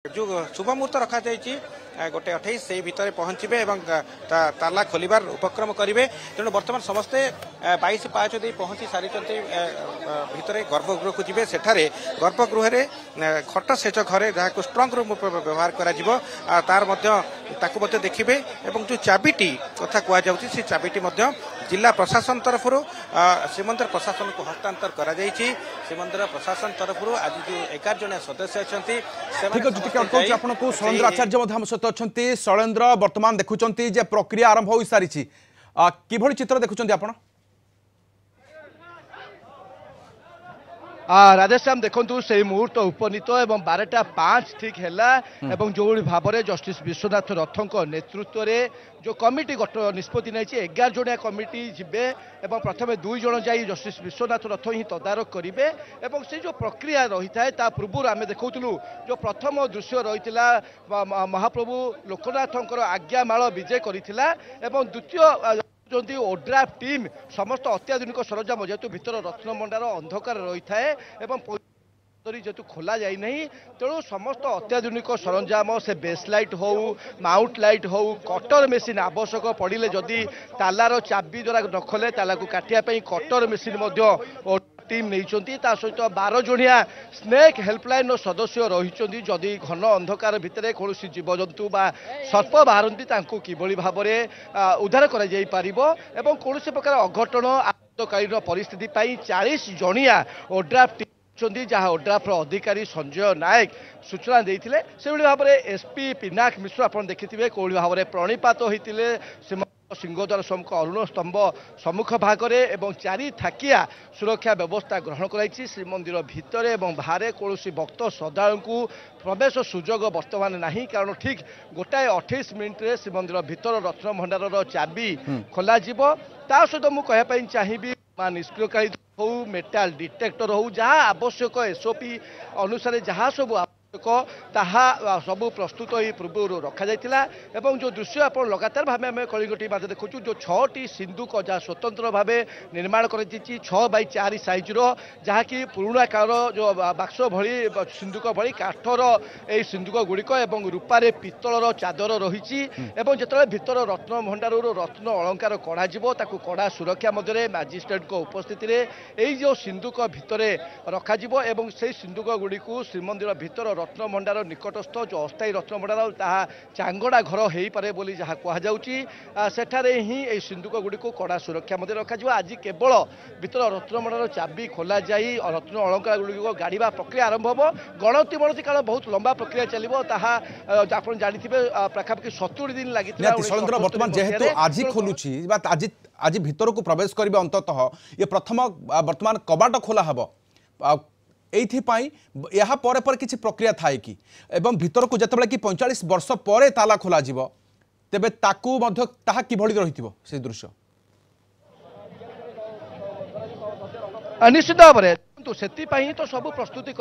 जो शुभ मुहूर्त रखा गोटे 28 से भितर पहुंचे ताला खोलिबार उपक्रम करेंगे तेणु बर्तमान समस्ते 22 पाँच दे पहुंची सारी भितर गर्भगृह को जी सेठारे गर्भगृह खट सेच घरे जहाँ को स्ट्रंग रूम व्यवहार कर देखिए और जो चाबिटी कथा कहुच्छी से चाबिटी जिला प्रशासन तरफ श्रीमंदिर प्रशासन को हस्तांतर कर श्रीमंदिर प्रशासन तरफ आज जो 11 जन सदस्य आपको शैलेन्द्र आचार्य आम सहित अच्छा शैलेन्द्र बर्तमान देखुंत प्रक्रिया आरंभ हो सारी कि चित्र देखुं आप राधेश्याम देखु से मुहूर्त उपनीत एवं 12:05 ठीक है जो भाव में जस्टिस विश्वनाथ रथों नेतृत्व में जो कमिटी निष्पत्ति नहीं 11 जणिया कमिटी जीवे एवं प्रथम 2 जण जाई जस्टिस विश्वनाथ रथ ही तदारख करेंगे और से जो प्रक्रिया रही है ता पूर्व आम देखु जो प्रथम दृश्य रही महाप्रभु लोकनाथंकर आज्ञामाल विजय करथिला एवं द्वितीय ओड्राफ टीम समस्त अत्याधुनिक सरंजाम जेहेतु भीतर रत्नभंडार अंधकार रही है जेतु खोल जाए नहीं तेणु समस्त अत्याधुनिक सरंजाम से बेस लाइट हो माउंट लाइट हो कटर मेसीन आवश्यक पड़े जदि तालार चाबी द्वारा न खोले ताला को काटियापी कटर मेसीन टीम नहीं सहित 12 जणिया स्नेक हेल्पलाइन सदस्य रही जदि घन अंधकार भितर कौन जीवजंतु सर्प बाहरती किभली भाव में उद्धार कर कौन प्रकार अघटन आपत्कालीन परिस्थिति 40 जणिया ओड्राफ टीम जहाँ ओड्राफ्र अधिकारी संजय नायक सूचना देते से भाव में एसपी पिनाक मिश्र आप देखिए कौन भाव में प्रणिपात होते सिंहद्वार सम्मुख अरुण स्तंभ सम्मुख भागरे एवं 4 थाकिया सुरक्षा व्यवस्था ग्रहण कराई श्रीमंदिर भितर एवं बाहर कौन भक्त श्रद्धालु को प्रवेश सुजोग बर्तमान नहीं कारण ठीक 1:28 मिनिट्रे श्रीमंदिर भितर रत्नभंडार चाबी खोल सहित मुझे चाहिए निष्क्रियकारी हो मेटाल डिटेक्टर हो जहाँ आवश्यक एसओपी अनुसार जहाँ सब ताहा सब प्रस्तुत ही पूर्व रखा जाइतिला एवं जो दृश्य आप लगातार भाव में कलिंगटी माझे देखु जो 6टी सिंधुक जहाँ स्वतंत्र भाव निर्माण कर 6x4 साइज जहाँकि पुराणा काल जो बाक्स भली सिंधुक भली काठर यही सिंधुक गुड़िक एवं रूपारे पितलर चादर रही जो भितर रत्न भंडार रत्न अलंकार कड़ा कड़ा सुरक्षा मध्य मैजिस्ट्रेट उपस्थित यही जो सिंधुक भितर रखा से सिंधुक गुड़ी श्रीमंदिर भितर रत्न भंडार निकटस्थ जो अस्थायी रत्न भंडार ताहा चांगड़ा घर हो पारे बोली जहाँ कहुच्छी ही सिंधुक गुड़ी कड़ा सुरक्षा मध्य रखा आज केवल भितर रत्न भंडार चाबी खोल जाई रत्न अलंकार गुड़ी गाड़वा प्रक्रिया आरंभ हो गणति मणति काल बहुत लंबा प्रक्रिया चलो आप जानते पाखापाखि 70 दिन लगी बर्तमान जेहेतु आज खोलुची आज भितर को प्रवेश करेंगे अंततः ये प्रथम बर्तमान कबाट खोला हम यहाँ पर किसी प्रक्रिया थाए कि एवं भितर को जिते कि 45 वर्ष पर ताला खोल तेबे ताकू ताहा किभली रही से दृश्य निश्चित भाव में से तो सब प्रस्तुति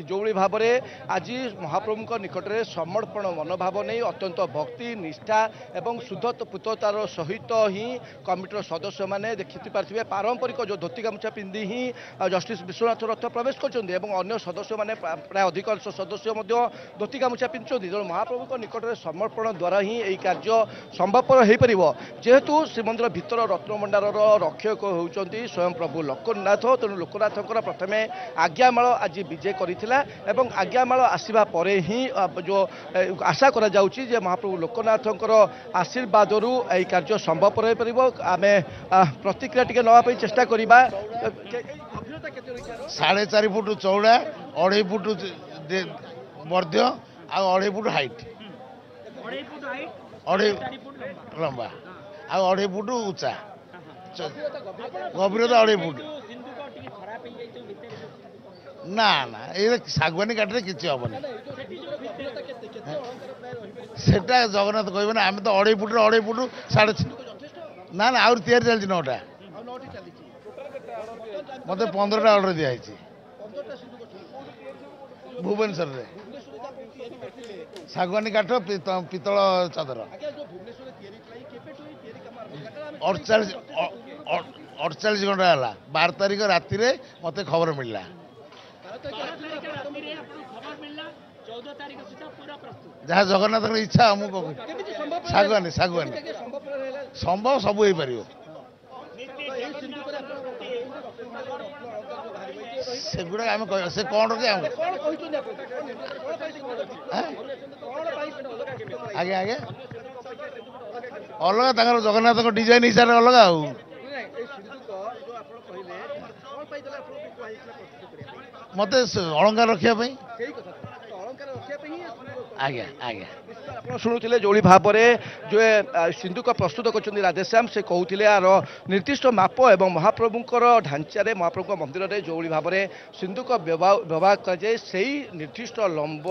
जो भाव में आज महाप्रभु निकट में समर्पण मनोभाव नहीं अत्यंत भक्ति निष्ठा एवं शुद्ध पुततार सहित ही कमिटर सदस्य मैंने देखी पारे पारंपरिक जो धोती गामुछा पिंधि ही जस्टिस विश्वनाथ रथ प्रवेश कर सदस्य मैंने प्राय अधिकांश सदस्य धोती गामुछा पिंधुंट जो महाप्रभु निकट में समर्पण द्वारा ही यही कार्य संभवपर हो पार जेहेतु श्रीमंदिर भितर रत्नभंडार रक्षक होती स्वयं प्रभु लोकनाथ तेणु लोकनाथकर प्रथम आज्ञामाल आज विजय करथिला एवं आज्ञामाल आसीबा परे ही जो आशा करा जाउची जे महाप्रभु लोकनाथंकर आशीर्वाद रु एई कार्य संभव हो परिबो आमे प्रतिक्रिया टिके नवा पई चेष्टा करिबा 4.5 फुट चौड़ा 2.5 फुट वर्ध्य आ 2.5 फुट हाइट 2.5 लंबा आ 2.5 फुट उच्चा गभीरता 2.5 फुट ना ना ये शागवानी काटे किसी हेनी से जगन्नाथ कह आम तो 2.5 फुट 2.5 फुट 6.5 ना ना आउर तैयारी चलती 9टा मत 15टा ऑर्डर दिखाई भुवनेश्वर शागवानी काठ पितल चादर 48 घंटा है 12 तारीख राति मत खबर मिलला ଯାହା ଜଗନ୍ନାଥଙ୍କର ଇଚ୍ଛା ମୁଁ ଶାଗୁଆନୀ ସମ୍ଭବ ସବୁ ହେଇପାରିବ। ସେଗୁଡା ଆମେ କହିବା ସେ କଣ କି ଆମେ ଆଜ୍ଞା ଆଜ୍ଞା ଅଲଗା ତାଙ୍କର ଜଗନ୍ନାଥଙ୍କ ଡିଜାଇନ ହିସାବରେ ଅଲଗା ଆଉ ମତେ ଅଳଙ୍କାର ରଖିବା ପାଇଁ ଆଜ୍ଞା ଆଜ୍ଞା ଆପଣ ଶୁଣୁଥିଲେ ଯୋଉଳି ଭାବରେ ଯେ ସିନ୍ଧୁକ ପ୍ରସ୍ତୁତ କରିଛନ୍ତି ରାଧେଶ୍ୟାମ ସେ କହୁଥିଲେ ଆର ନିର୍ଦ୍ଦିଷ୍ଟ ମାପ ଏବଂ ମହାପ୍ରଭୁଙ୍କର ଢାଞ୍ଚାରେ ମହାପ୍ରଭୁଙ୍କ ମନ୍ଦିରରେ ଯୋଉଳି ଭାବରେ ସିନ୍ଧୁକ ବ୍ୟବହାର କରାଯାଏ ସେହି ନିର୍ଦ୍ଦିଷ୍ଟ ଲମ୍ବ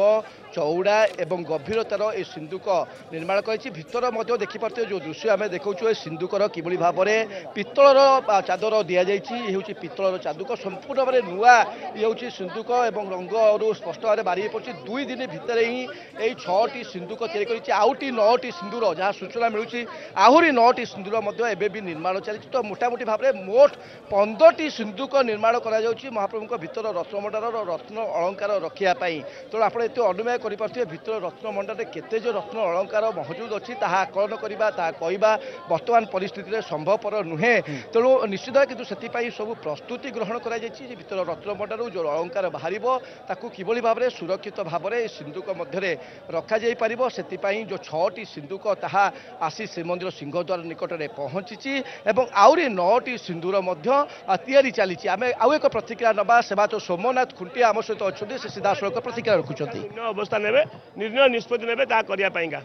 ଚଉଡ଼ା ଏବଂ ଗଭୀରତାର ଏ ସିନ୍ଧୁକ ନିର୍ମାଣ କରିଛି। ଭିତର ମଧ୍ୟ ଦେଖିପାରୁଥିବେ ଯେଉଁ ଦୃଶ୍ୟ ଆମେ ଦେଖାଉଛୁ ଏ ସିନ୍ଧୁକର କିଭଳି ଭାବରେ ପିତ୍ତଳର ଚାଦର ଦିଆଯାଇଛି। ଏ ହେଉଛି ପିତ୍ତଳର ଚାଦୁକ ସମ୍ପୂର୍ଣ୍ଣ ଭାବରେ ନୂଆ ଇଏ ହେଉଛି ସିନ୍ଧୁକ ଏବଂ ରଙ୍ଗରୁ ସ୍ପଷ୍ଟ ଭାବରେ ବାରି ହୋଇପଡ଼ୁଛି। 2 ଦିନ ଭିତରେ ହିଁ এই 6ଟି ସିନ୍ଧୁକ ତିଆରି କରିଛି। ଆଉଟି 9ଟି ସିନ୍ଦୁର ଯାହା ସୂଚନା ମିଳୁଛି ଆହୁରି 9ଟି ସିନ୍ଦୁର ମଧ୍ୟ ଏବେ ବି ନିର୍ମାଣ ଚାଲିଛି। ତ ମୋଟାମୋଟି ଭାବରେ ମୋଟ 15ଟି ସିନ୍ଧୁକ ନିର୍ମାଣ କରାଯାଉଛି ମହାପ୍ରଭୁଙ୍କ ଭିତର ରତ୍ନଭଣ୍ଡାରର ରତ୍ନ ଅଳଙ୍କାର ରଖିବା ପାଇଁ। ତେଣୁ ଆପଣ ଏତେ ଅନୁମୟ କରିପାରୁଥିବେ ଭିତର ରତ୍ନଭଣ୍ଡାରରେ କେତେ ଯେ ରତ୍ନ ଅଳଙ୍କାର ମହଜୁଦ ଅଛି ତାହା ଆକଳନ କରିବା ତାହା କହିବା ବର୍ତ୍ତମାନ ପରିସ୍ଥିତିରେ ସମ୍ଭବପର ନୁହେଁ। ତେଣୁ ନିଶ୍ଚିତ କିନ୍ତୁ ସେଥିପାଇଁ ସବୁ ପ୍ରସ୍ତୁତି ଗ୍ରହଣ କରାଯାଇଛି ଯେ ଭିତର ରତ୍ନଭଣ୍ଡାରରୁ ଯେଉଁ ଅଳଙ୍କାର ବାହାରିବ ତାକୁ କିଭଳି ଭାବରେ ସୁରକ୍ଷିତ ଭାବରେ ସିନ୍ଧୁକ ମଧ୍ୟରେ ରଖାଯାଇପାରିବ ସେଥିପାଇଁ ଯେଉଁ 6ଟି ସିନ୍ଧୁକ ତାହା ଆସି ଶ୍ରୀମନ୍ଦିର ସିଂହଦ୍ୱାର ନିକଟରେ ପହଞ୍ଚିଛି ଏବଂ ଆହୁରି 9ଟି ସିନ୍ଦୁର ମଧ୍ୟ ତିଆରି ଚାଲିଛି। ଆମେ ଆଉ ଏକ ପ୍ରତିକ୍ରିୟା ନେବା ସେବାୟତ ସୋମନାଥ ଖୁଣ୍ଟିଆ ଆମ ସହିତ ଅଛନ୍ତି ସେ ସିଧାସଳଖ ପ୍ରତିକ୍ରିୟା ରଖୁଛନ୍ତି। ଅବସ୍ଥା ନେବେ ନିର୍ଣ୍ଣୟ ନିଷ୍ପତ୍ତି ନେବେ ତାହା କରିବା ପାଇଁକା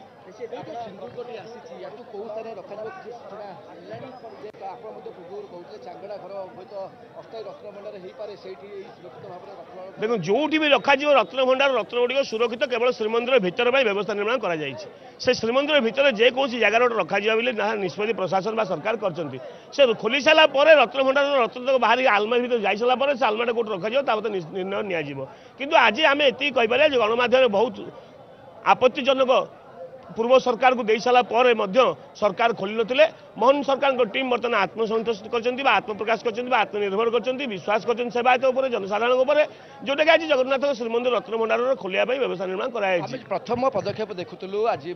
দেখুন যোଉଠି ବି ରଖାଯିବ ରତ୍ନଭଣ୍ଡାର ରତ୍ନ ଗୁଡ଼ିକ ସୁରକ୍ଷିତ କେବଳ ଶ୍ରୀମନ୍ଦିର ଭିତର ପାଇଁ ବ୍ୟବସ୍ଥା ନିର୍ମାଣ କରାଯାଇଛି। ସେ ଶ୍ରୀମନ୍ଦିର ଭିତରେ ଯେକୌଣସି ଜାଗାରେ ଗୋଟେ ରଖାଯିବା ବୋଲି ତାହା ନିଷ୍ପତ୍ତି ପ୍ରଶାସନ ବା ସରକାର କରିଛନ୍ତି। ସେ ଖୋଲି ସାରିଲା ପରେ ରତ୍ନଭଣ୍ଡାରର ରତ୍ନ ବାହାରି ଆଲମାରୀ ଭିତରେ ଯାଇସାରିଲା ପରେ ସେ ଆଲମାରୀଟା କୋଉଠି ରଖାଯିବ ତା ମୋତେ ନିର୍ଣ୍ଣୟ ନିଆଯିବ। କିନ୍ତୁ ଆଜି ଆମେ ଏତିକି କହିପାରିବା ଯେ ଗଣମାଧ୍ୟମରେ ବହୁତ ଆପତ୍ତିଜନକ ପୂର୍ବ ସରକାରକୁ ଦେଇ ସାରିଲା ପରେ ମଧ୍ୟ ସରକାର ଖୋଲି ନଥିଲେ। ମୋହନ ସରକାରଙ୍କ ଟିମ୍ ବର୍ତ୍ତମାନ ଆତ୍ମସନ୍ତୋଷ କରିଛନ୍ତି ବା ଆତ୍ମପ୍ରକାଶ କରିଛନ୍ତି ବା ଆତ୍ମନିର୍ଭର କରିଛନ୍ତି ବିଶ୍ୱାସ କରିଛନ୍ତି ସେବାୟତ ଉପରେ ଜନସାଧାରଣଙ୍କ ଉପରେ ଯେଉଁଟାକି ଆଜି ଜଗନ୍ନାଥଙ୍କ ଶ୍ରୀମନ୍ଦିର ରତ୍ନଭଣ୍ଡାରର ଖୋଲିବା ପାଇଁ ବ୍ୟବସ୍ଥା ନିର୍ମାଣ କରାଯାଇଛି। ପ୍ରଥମ ପଦକ୍ଷେପ ଦେଖୁଥିଲୁ ଆଜି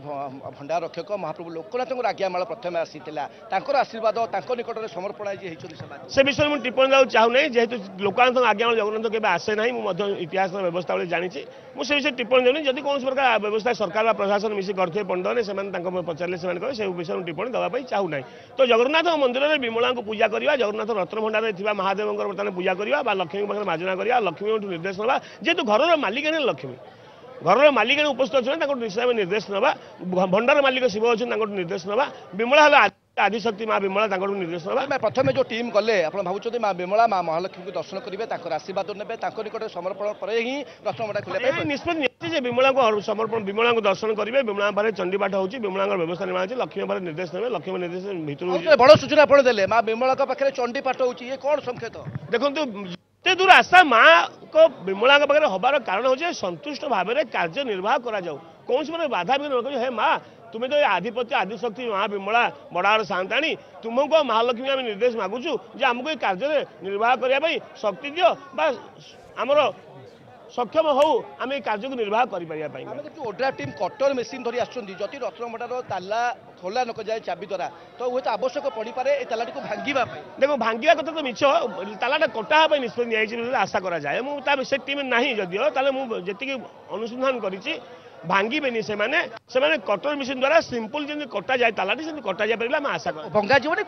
ଭଣ୍ଡାର ରକ୍ଷକ ମହାପ୍ରଭୁ ଲୋକନାଥଙ୍କର ଆଜ୍ଞାମାଳ ପ୍ରଥମେ ଆସିଥିଲା ତାଙ୍କର ଆଶୀର୍ବାଦ ତାଙ୍କ ନିକଟରେ ସମର୍ପଣ ଆଜି ହେଇଛନ୍ତି ସେ ବିଷୟରେ ମୁଁ ଟିପ୍ପଣୀ ଦେବାକୁ ଚାହୁଁନାହିଁ ଯେହେତୁ ଲୋକନାଥଙ୍କ ଆଜ୍ଞାମାଳ ଜଗନ୍ନାଥ କେବେ ଆସେ ନାହିଁ ମୁଁ ମଧ୍ୟ ଇତିହାସର ବ୍ୟବସ୍ଥା ଭଳି ଜାଣିଛି ମୁଁ ସେ ବିଷୟରେ ଟିପ୍ପଣୀ ଦେଉନି। ଯଦି କୌଣସି ପ୍ରକାର ବ୍ୟବସ୍ଥା ସରକାର ବା ପ୍ରଶାସନ ମିଶି କରିଥିବେ ପଣ୍ଡମାନେ ସେମାନେ ତାଙ୍କ ପଚାରିଲେ ସେମାନେ କହିବେ ସେ ବିଷୟରେ ମୁଁ ଟିପ୍ପଣୀ ଦେବା ପାଇଁ ଚାହୁଁନାହିଁ। ତ ଜଗନ୍ନାଥ ମନ୍ଦିରରେ ବିମଳାଙ୍କୁ ପୂଜା କରିବା ଜଗନ୍ନାଥ ରତ୍ନଭଣ୍ଡାରରେ ଥିବା ମହାଦେବଙ୍କର ବର୍ତ୍ତମାନ ପୂଜା କରିବା ବା ଲକ୍ଷ୍ମୀଙ୍କ ପାଖରେ ମାର୍ଜନା କରିବା ଲକ୍ଷ୍ମୀଙ୍କଠୁ ନିର୍ଦ୍ଦେଶ ନେବା ଯେହେତୁ ଘରର ମାଲିକାଣୀ ଲକ୍ଷ୍ମୀ ଘରର ମାଲିକାଣୀ ଉପସ୍ଥିତ ଅଛନ୍ତି ତାଙ୍କଠୁ ନିଶ୍ଚୟ ନିର୍ଦ୍ଦେଶ ନେବା। ଭଣ୍ଡାର ମାଲିକ ଶିବ ଅଛନ୍ତି ତାଙ୍କଠୁ ନିର୍ଦ୍ଦେଶ ନେବା। ବିମଳା ହେଲେ ଆଦିଶକ୍ତି ମା ବିମଳା ତାଙ୍କଠୁ ନିର୍ଦ୍ଦେଶ ନେବା। ପ୍ରଥମେ ଯେଉଁ ଟିମ୍ ଗଲେ ଆପଣ ଭାବୁଛନ୍ତି ମା ବିମଳା ମା ମହାଲକ୍ଷ୍ମୀଙ୍କୁ ଦର୍ଶନ କରିବେ ତାଙ୍କର ଆଶୀର୍ବାଦ ନେବେ ତାଙ୍କ ନିକଟରେ ସମର୍ପଣ ପରେ ହିଁ ରତ୍ନଭଣ୍ଡାର ଖୋଲିବା ପାଇଁ ନିଷ୍ପତ୍ତି ନିଆଯାଇଛି ଯେ ବିମଳାଙ୍କୁ ସମର୍ପଣ ବିମଳାଙ୍କୁ ଦର୍ଶନ କରିବେ। ବିମଳାଙ୍କ ପାଖରେ ଚଣ୍ଡୀପାଠ ହେଉଛି ବିମଳାଙ୍କର ବ୍ୟବସ୍ଥା ନିର୍ମାଣ ଅଛି ଲକ୍ଷ୍ମୀ ପାଖରେ ନିର୍ଦ୍ଦେଶ ନେବେ ଲକ୍ଷ୍ମୀ ନିର୍ଦ୍ଦେଶ ଭିତରୁ ବଡ଼ ସୂଚନା ଆପଣ ଦେଲେ ମା ବିମଳାଙ୍କ ପାଖରେ ଚଣ୍ଡୀପାଠ ହେଉଛି ଇଏ କ'ଣ ସଂକେତ? ଦେଖନ୍ତୁ ଏତେ ଦୂର ଆଶା ମାଙ୍କ ବିମଳାଙ୍କ ପାଖରେ ହବାର କାରଣ ହେଉଛି ସନ୍ତୁଷ୍ଟ ଭାବରେ କାର୍ଯ୍ୟ ନିର୍ବାହ କରାଯାଉ କୌଣସି ମାନେ ବାଧାବିଘ୍ନ ନ କରି ହେ ମା ତୁମେ ତ ଆଧିପତ୍ୟ ଆଦିଶକ୍ତି ମା ବିମଳା ବଡ଼ାର ସାନ୍ତାଣୀ ତୁମକୁ ମହାଲକ୍ଷ୍ମୀ ଆମେ ନିର୍ଦ୍ଦେଶ ମାଗୁଛୁ ଯେ ଆମକୁ ଏ କାର୍ଯ୍ୟରେ ନିର୍ବାହ କରିବା ପାଇଁ ଶକ୍ତି ଦିଅ ବା ଆମର ସକ୍ଷମ ହଉ ଆମେ এই କାର୍ଯ୍ୟକୁ ନିର୍ବାହ କରିପାରିବା ପାଇଁ। ଆମେ ଦେଖୁଛୁ ଓଡ୍ରାଫ୍ ଟିମ୍ କଟର ମେସିନ୍ ଧରି ଆସୁଛନ୍ତି ଯଦି ରତ୍ନଭଣ୍ଡାରର ତାଲା ଖୋଲା ନ ଯାଏ ଚାବି ଦ୍ୱାରା ତ ହୁଏତ ଆବଶ୍ୟକ ପଡ଼ିପାରେ ଏ ତାଲାଟିକୁ ଭାଙ୍ଗିବା ପାଇଁ। ଦେଖ ଭାଙ୍ଗିବା କଥା ତ ମିଛ ତାଲାଟା କଟା ହେବା ପାଇଁ ନିଷ୍ପତ୍ତି ନିଆଯାଇଛି ବୋଲି ଆଶା କରାଯାଏ। ମୁଁ ତା ସେ ଟିମ୍ ନାହିଁ ଯଦିଓ ତାହେଲେ ମୁଁ ଯେତିକି ଅନୁସନ୍ଧାନ କରିଛି ଭାଙ୍ଗିବେନି ସେମାନେ କଟର ମେସିନ୍ ଦ୍ୱାରା ସିମ୍ପଲ ଯେମିତି କଟାଯାଏ ତାଲାଟି ସେମିତି କଟାଯାଇପାରିଲେ ଆମେ ଆଶା କରୁ। ଭଙ୍ଗାଯିବନି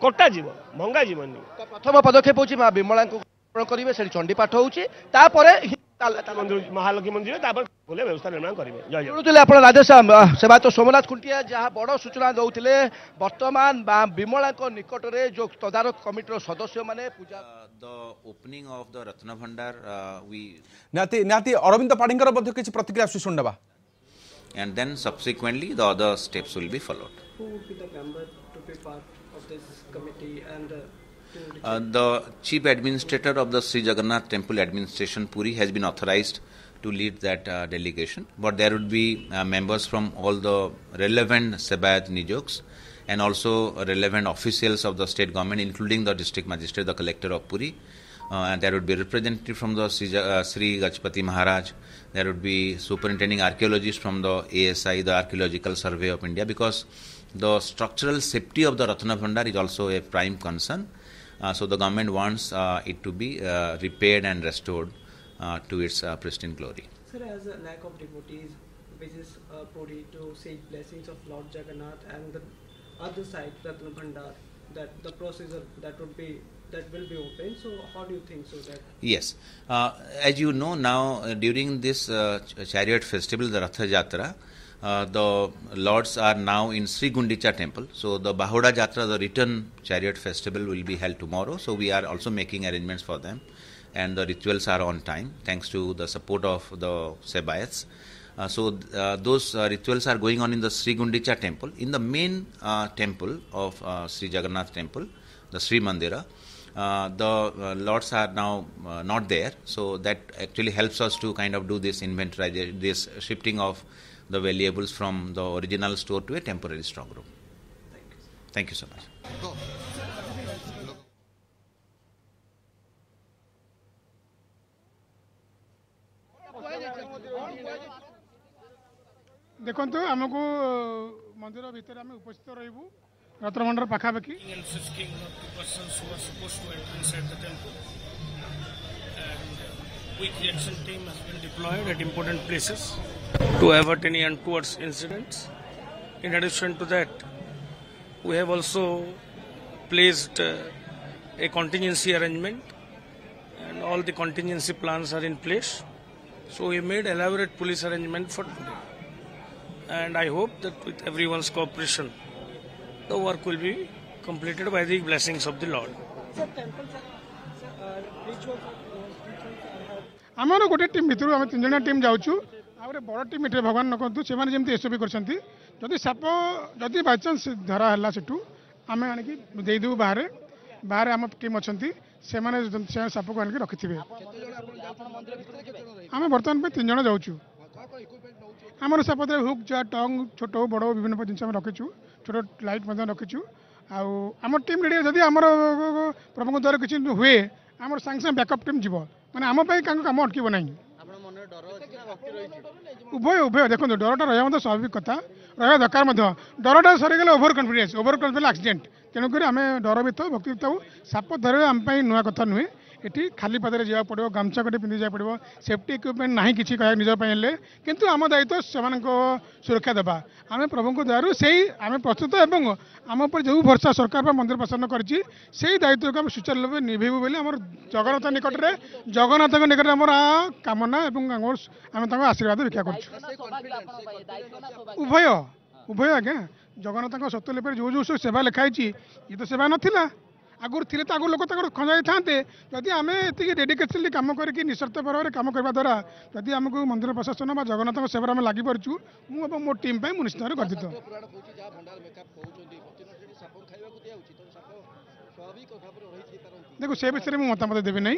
କଟାଯିବ ଭଙ୍ଗାଯିବନି। ପ୍ରଥମ ପଦକ୍ଷେପ ହେଉଛି ମା ବିମଳାଙ୍କୁ କରିବେ ସେଠି ଚଣ୍ଡୀପାଠ ହେଉଛି ତାପରେ ମହାଲକ୍ଷ୍ମୀ ମନ୍ଦିର ତାପରେ ବ୍ୟବସ୍ଥା ନିର୍ମାଣ କରିବେ। ଶୁଣୁଥିଲେ ଆପଣ ରାଧେଶ୍ୟାମ ସେବାୟତ ସୋମନାଥ ଖୁଣ୍ଟିଆ ଯାହା ବଡ଼ ସୂଚନା ଦେଉଥିଲେ ବର୍ତ୍ତମାନ ବିମଳାଙ୍କ ନିକଟରେ ଯେଉଁ ତଦାରଖ କମିଟିର ସଦସ୍ୟମାନେ ପୂଜା the opening of the Ratna Bhandar we ନାତି ଅରବିନ୍ଦ ପାଢ଼ୀଙ୍କର ମଧ୍ୟ କିଛି ପ୍ରତିକ୍ରିୟା ଆସୁଛି ଶୁଣିବା and then subsequently the other steps will be followed. Who would be the member to be part of this committee and the chief administrator of the Sri Jagannath Temple Administration Puri has been authorized to lead that delegation, but there would be members from all the relevant Sebayat Nijogs and also relevant officials of the state government, including the district magistrate, the collector of Puri, And there would be representative from the Sri Gajpati Maharaj. There would be superintending archaeologists from the ASI, the Archaeological Survey of India, because the structural safety of the Ratna Bhandar is also a prime concern. So the government wants it to be repaired and restored to its pristine glory. Sir, as a lack of devotees visits Puri to seek blessings of Lord Jagannath, and the other side, Ratna Bhandar, that the procedure that will be open. So how do you think so that? Yes, as you know now, during this chariot festival, the Ratha Jatra, the lords are now in Sri Gundicha temple. So the Bahuda Jatra, the return chariot festival, will be held tomorrow. So we are also making arrangements for them, and the rituals are on time thanks to the support of the Sebayats. So those rituals are going on in the Sri Gundicha temple. In the main temple of Sri Jagannath temple, the Sri Mandira, the lords are now not there. So that actually helps us to kind of do this inventory, this shifting of the valuables from the original store to a temporary stock room. Thank you so much. देखो आमको मंदिर भितर आम उपस्थित रही Ratnabhandar पाखापाखि quick reaction team has been deployed at important places to avert any untoward incidents. In addition to that, we have also placed a contingency arrangement, and all the contingency plans are in place. So we made elaborate police arrangement for today. And I hope that with everyone's cooperation, the work will be completed by the blessings of the Lord. आमर गोटे team भितर आम 3 जणिया team जाऊँ आगे बड़ team ये भगवान न कहतु से जमी एसओपी कर साप जदि बाय चान्स धरा है सेठू आम आणिकी देदेबू बाहर बाहर आम टीम अच्छा से साप को आणिक रखि आम बर्तमान 3 जण जाऊँ आमर साप हुक जा टंग छोट बड़ विभिन्न जिन रखीचु छोट लाइट रखीचु आम टीम रेडी जदि आम प्रभु द्वारा किसी हुए आम सांगे सांगे बैकअप टीम जीव मैंने आम कम अटक ना उभय उभय देखो डरटा रहा स्वाभाविक कथा रहा दरकार डरटा सरीगले ओभर कन्फिडेंस एक्सीडेंट तेणुक आम डर भी था भक्ति था साप धर आम नुआ कथा नुहे ये खाली पादे जावा पड़ो गामछा कटे पिंधि जा पड़ो सेफ्टी इक्विपमेंट ना कि निजे किंतु आम दायित्व से सुरक्षा देवा आम प्रभु द्वारा से आम प्रस्तुत एवं आम उपर जो भरसा सरकार मंदिर प्रशासन कर दायित्व को आम सुचारू रूप निभेबू बोली आम जगन्नाथ निकट में जगन्नाथ निकट आम कामना आम आशीर्वाद भिक्षा कर उभय उभय आज्ञा जगन्नाथ सत्य जो जो सब सेवा लिखाई ये तो सेवा नाला आगुरी थे तो आगुरी लोक खंजाई था जदि आम ये डेडिकेटली कम करके निस्वार्थ भाव में कम करने द्वारा जदि आमको मंदिर प्रशासन व जगन्नाथ सेवा में लगी पार्चु मुझे मो टीम पर निश्चित भाव गर्वित देखो से विषय में मतामत देवी ना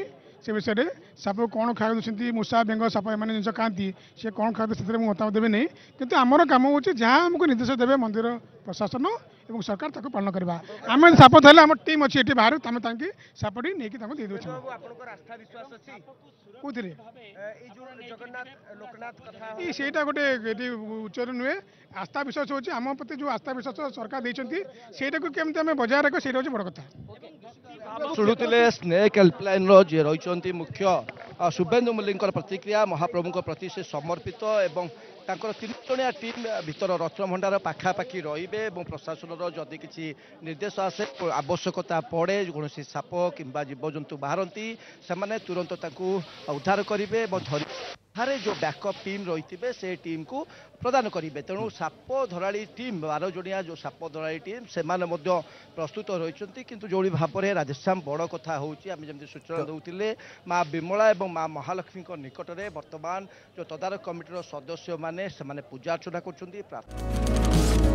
से विषय में साप कौन खाया दूसरी मूषा बेंग साप एम जिन खाती सी कौन खाया से मतामत देवी नहीं कितु आमर कम हो जहाँ आमको निर्देश देवे मंदिर प्रशासन और सरकार ताको पालन करवा आम साप धरले आम टीम अच्छी ये बाहर आम सापटी नहीं दे दे सेटा गोटे उच्चर नुहे आस्था विश्वास हो आम प्रति जो आस्था विश्वास सरकार देते सेटा को केमती आम बजाय रख से बड़ कथा शुणुले स्नेक हेल्पलाइन जी रही मुख्य शुभेन्दु मल्लिक प्रतिक्रिया महाप्रभु प्रति से समर्पित एवं तांकर 3 जणिया टीम भीतर रत्नभंडार पाखापाखि रे प्रशासन जदि किसी निर्देश आसे आवश्यकता पड़े कौन साप कि जीवजंतु बाहरती से तुरंत उद्धार करेंगे धारे जो बैकअप टीम रही से टीम को प्रदान करेंगे तेणु साप धराड़ी टीम 12 जणिया जो साप धराड़ी टीम से प्रस्तुत रही किंतु जो भाव में राधेश्याम बड़ कथा होमी सूचना दूसरे माँ विमला और माँ महालक्ष्मी निकट में बर्तमान जो तदारक कमिटर सदस्य माने पूजा अर्चना कर